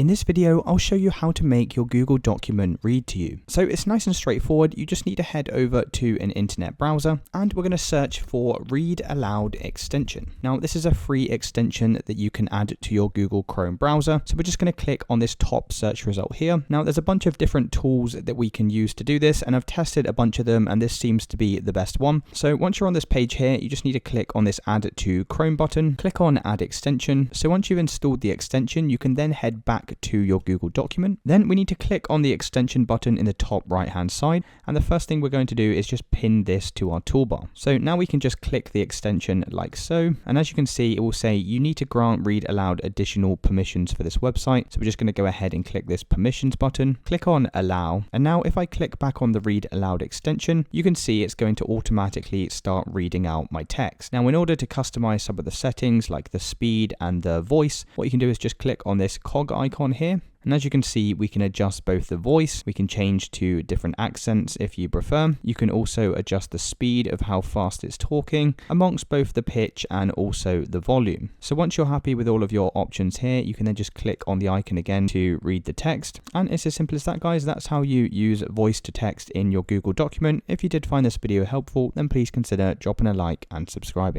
In this video, I'll show you how to make your Google document read to you. So it's nice and straightforward. You just need to head over to an internet browser and we're going to search for Read Aloud extension. Now this is a free extension that you can add to your Google Chrome browser. So we're just going to click on this top search result here. Now there's a bunch of different tools that we can use to do this, and I've tested a bunch of them and this seems to be the best one. So once you're on this page here, you just need to click on this Add to Chrome button, click on Add Extension. So once you've installed the extension, you can then head back to your Google document. Then we need to click on the extension button in the top right hand side, and the first thing we're going to do is just pin this to our toolbar. So now we can just click the extension like so, and as you can see it will say you need to grant Read Aloud additional permissions for this website. So we're just going to go ahead and click this permissions button, click on allow, and now if I click back on the Read Aloud extension, you can see it's going to automatically start reading out my text. Now in order to customize some of the settings like the speed and the voice, what you can do is just click on this cog icon here. And as you can see, we can adjust both the voice, we can change to different accents if you prefer. You can also adjust the speed of how fast it's talking, amongst both the pitch and also the volume. So once you're happy with all of your options here, you can then just click on the icon again to read the text. And it's as simple as that, guys. That's how you use voice to text in your Google document. If you did find this video helpful, then please consider dropping a like and subscribing.